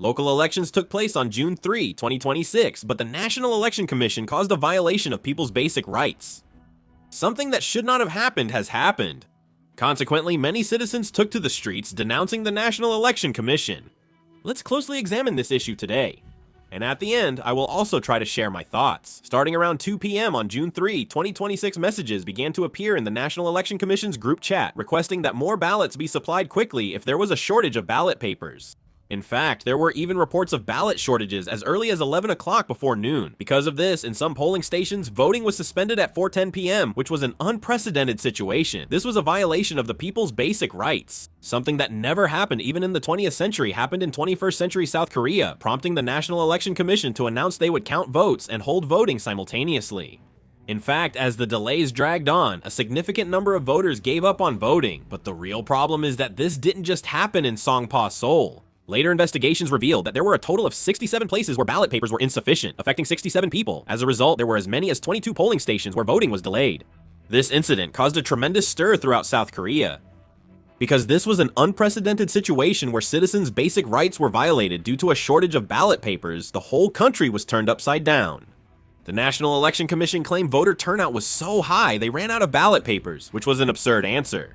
Local elections took place on June 3, 2026, but the National Election Commission caused a violation of people's basic rights. Something that should not have happened has happened. Consequently, many citizens took to the streets denouncing the National Election Commission. Let's closely examine this issue today. And at the end, I will also try to share my thoughts. Starting around 2 p.m. on June 3, 2026, messages began to appear in the National Election Commission's group chat requesting that more ballots be supplied quickly if there was a shortage of ballot papers. In fact, there were even reports of ballot shortages as early as 11 o'clock before noon. Because of this, in some polling stations, voting was suspended at 4:10 p.m., which was an unprecedented situation. This was a violation of the people's basic rights. Something that never happened even in the 20th century happened in 21st century South Korea, prompting the National Election Commission to announce they would count votes and hold voting simultaneously. In fact, as the delays dragged on, a significant number of voters gave up on voting. But the real problem is that this didn't just happen in Songpa, Seoul. Later investigations revealed that there were a total of 67 places where ballot papers were insufficient, affecting 67 people. As a result, there were as many as 22 polling stations where voting was delayed. This incident caused a tremendous stir throughout South Korea, because this was an unprecedented situation where citizens' basic rights were violated due to a shortage of ballot papers. The whole country was turned upside down. The National Election Commission claimed voter turnout was so high they ran out of ballot papers, which was an absurd answer.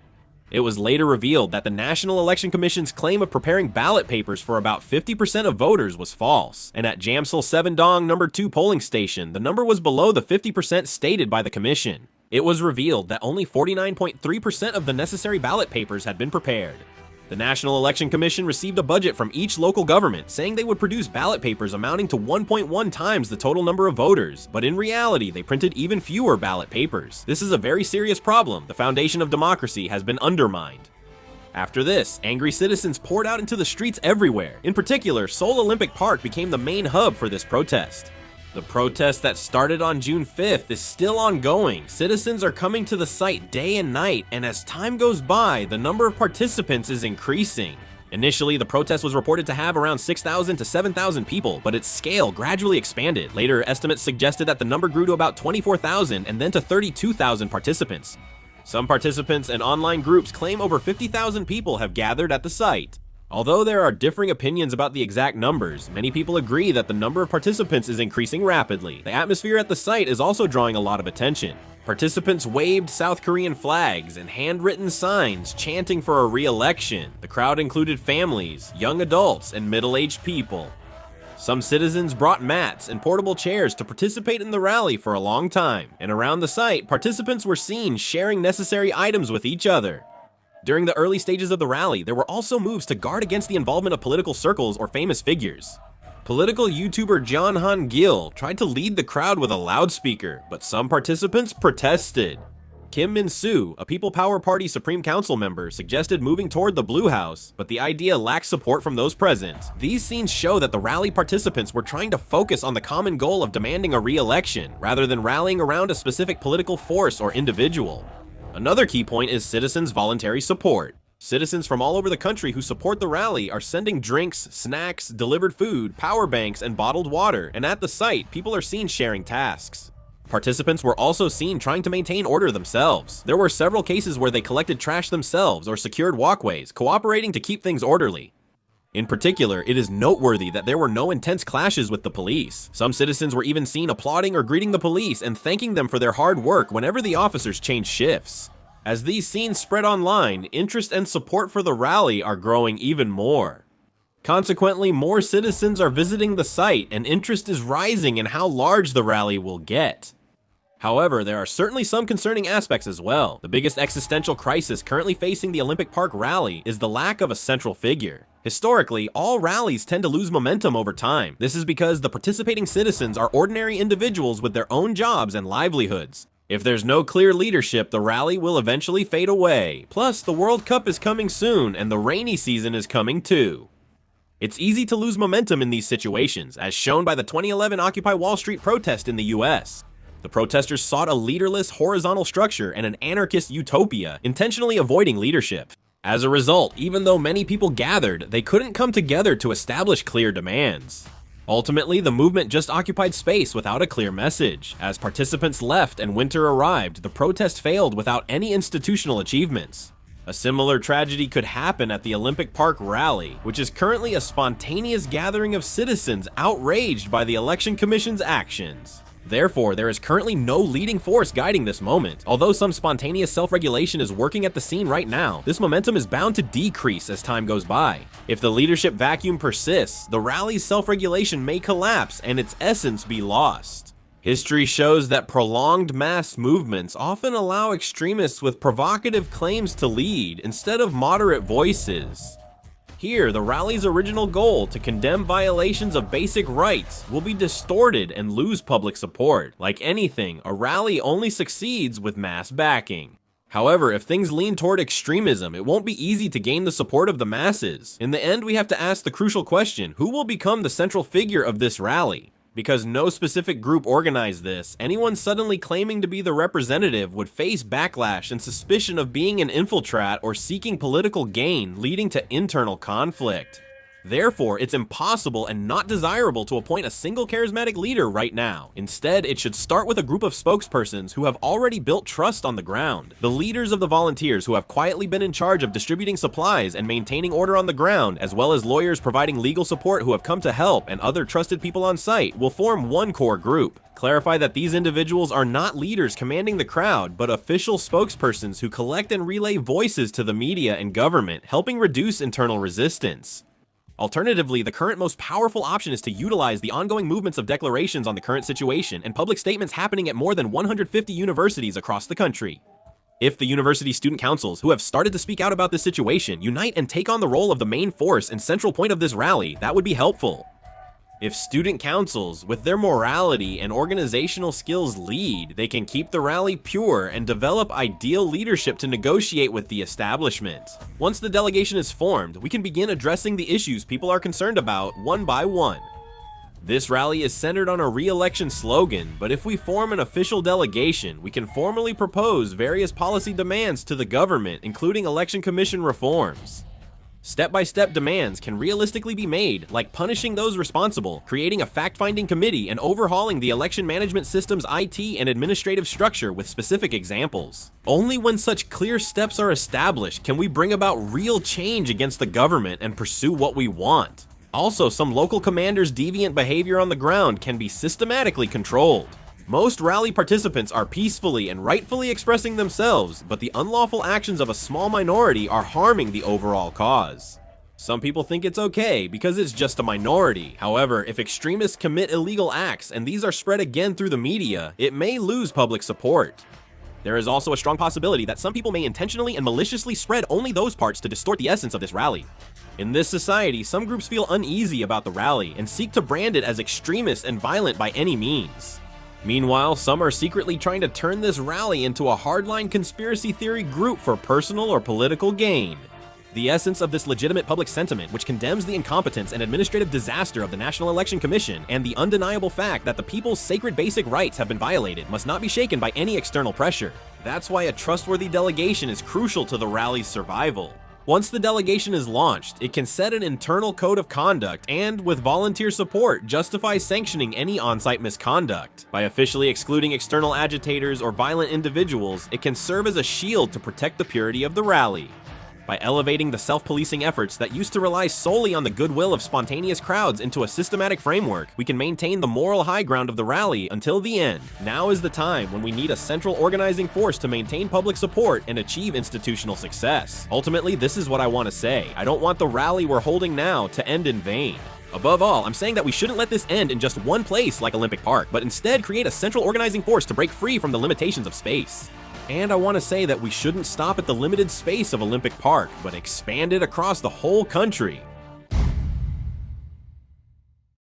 It was later revealed that the National Election Commission's claim of preparing ballot papers for about 50% of voters was false, and at Jamsil Sevendong No. 2 polling station, the number was below the 50% stated by the commission. It was revealed that only 49.3% of the necessary ballot papers had been prepared. The National Election Commission received a budget from each local government saying they would produce ballot papers amounting to 1.1 times the total number of voters, but in reality, they printed even fewer ballot papers. This is a very serious problem. The foundation of democracy has been undermined. After this, angry citizens poured out into the streets everywhere. In particular, Seoul Olympic Park became the main hub for this protest. The protest that started on June 5th is still ongoing. Citizens are coming to the site day and night, and as time goes by, the number of participants is increasing. Initially, the protest was reported to have around 6,000 to 7,000 people, but its scale gradually expanded. Later, estimates suggested that the number grew to about 24,000 and then to 32,000 participants. Some participants and online groups claim over 50,000 people have gathered at the site. Although there are differing opinions about the exact numbers, many people agree that the number of participants is increasing rapidly. The atmosphere at the site is also drawing a lot of attention. Participants waved South Korean flags and handwritten signs chanting for a re-election. The crowd included families, young adults, and middle-aged people. Some citizens brought mats and portable chairs to participate in the rally for a long time, and around the site, participants were seen sharing necessary items with each other. During the early stages of the rally, there were also moves to guard against the involvement of political circles or famous figures. Political YouTuber John Han Gil tried to lead the crowd with a loudspeaker, but some participants protested. Kim Min-soo, a People Power Party Supreme Council member, suggested moving toward the Blue House, but the idea lacked support from those present. These scenes show that the rally participants were trying to focus on the common goal of demanding a re-election, rather than rallying around a specific political force or individual. Another key point is citizens' voluntary support. Citizens from all over the country who support the rally are sending drinks, snacks, delivered food, power banks, and bottled water, and at the site, people are seen sharing tasks. Participants were also seen trying to maintain order themselves. There were several cases where they collected trash themselves or secured walkways, cooperating to keep things orderly. In particular, it is noteworthy that there were no intense clashes with the police. Some citizens were even seen applauding or greeting the police and thanking them for their hard work whenever the officers changed shifts. As these scenes spread online, interest and support for the rally are growing even more. Consequently, more citizens are visiting the site, and interest is rising in how large the rally will get. However, there are certainly some concerning aspects as well. The biggest existential crisis currently facing the Olympic Park rally is the lack of a central figure. Historically, all rallies tend to lose momentum over time. This is because the participating citizens are ordinary individuals with their own jobs and livelihoods. If there's no clear leadership, the rally will eventually fade away. Plus, the World Cup is coming soon, and the rainy season is coming too. It's easy to lose momentum in these situations, as shown by the 2011 Occupy Wall Street protest in the US. The protesters sought a leaderless horizontal structure and an anarchist utopia, intentionally avoiding leadership. As a result, even though many people gathered, they couldn't come together to establish clear demands. Ultimately, the movement just occupied space without a clear message. As participants left and winter arrived, the protest failed without any institutional achievements. A similar tragedy could happen at the Olympic Park rally, which is currently a spontaneous gathering of citizens outraged by the Election Commission's actions. Therefore, there is currently no leading force guiding this moment. Although some spontaneous self-regulation is working at the scene right now, this momentum is bound to decrease as time goes by. If the leadership vacuum persists, the rally's self-regulation may collapse and its essence be lost. History shows that prolonged mass movements often allow extremists with provocative claims to lead instead of moderate voices. Here, the rally's original goal to condemn violations of basic rights will be distorted and lose public support. Like anything, a rally only succeeds with mass backing. However, if things lean toward extremism, it won't be easy to gain the support of the masses. In the end, we have to ask the crucial question: who will become the central figure of this rally? Because no specific group organized this, anyone suddenly claiming to be the representative would face backlash and suspicion of being an infiltrate or seeking political gain, leading to internal conflict. Therefore, it's impossible and not desirable to appoint a single charismatic leader right now. Instead, it should start with a group of spokespersons who have already built trust on the ground. The leaders of the volunteers who have quietly been in charge of distributing supplies and maintaining order on the ground, as well as lawyers providing legal support who have come to help and other trusted people on site, will form one core group. Clarify that these individuals are not leaders commanding the crowd, but official spokespersons who collect and relay voices to the media and government, helping reduce internal resistance. Alternatively, the current most powerful option is to utilize the ongoing movements of declarations on the current situation and public statements happening at more than 150 universities across the country. If the university student councils, who have started to speak out about this situation, unite and take on the role of the main force and central point of this rally, that would be helpful. If student councils, with their morality and organizational skills lead, they can keep the rally pure and develop ideal leadership to negotiate with the establishment. Once the delegation is formed, we can begin addressing the issues people are concerned about one by one. This rally is centered on a re-election slogan, but if we form an official delegation, we can formally propose various policy demands to the government, including election commission reforms. Step-by-step demands can realistically be made, like punishing those responsible, creating a fact-finding committee, and overhauling the election management system's IT and administrative structure with specific examples. Only when such clear steps are established can we bring about real change against the government and pursue what we want. Also, some local commanders' deviant behavior on the ground can be systematically controlled. Most rally participants are peacefully and rightfully expressing themselves, but the unlawful actions of a small minority are harming the overall cause. Some people think it's okay because it's just a minority. However, if extremists commit illegal acts and these are spread again through the media, it may lose public support. There is also a strong possibility that some people may intentionally and maliciously spread only those parts to distort the essence of this rally. In this society, some groups feel uneasy about the rally and seek to brand it as extremist and violent by any means. Meanwhile, some are secretly trying to turn this rally into a hardline conspiracy theory group for personal or political gain. The essence of this legitimate public sentiment, which condemns the incompetence and administrative disaster of the National Election Commission and the undeniable fact that the people's sacred basic rights have been violated, must not be shaken by any external pressure. That's why a trustworthy delegation is crucial to the rally's survival. Once the delegation is launched, it can set an internal code of conduct and, with volunteer support, justify sanctioning any on-site misconduct. By officially excluding external agitators or violent individuals, it can serve as a shield to protect the purity of the rally. By elevating the self-policing efforts that used to rely solely on the goodwill of spontaneous crowds into a systematic framework, we can maintain the moral high ground of the rally until the end. Now is the time when we need a central organizing force to maintain public support and achieve institutional success. Ultimately, this is what I want to say. I don't want the rally we're holding now to end in vain. Above all, I'm saying that we shouldn't let this end in just one place like Olympic Park, but instead create a central organizing force to break free from the limitations of space. And I want to say that we shouldn't stop at the limited space of Olympic Park, but expand it across the whole country.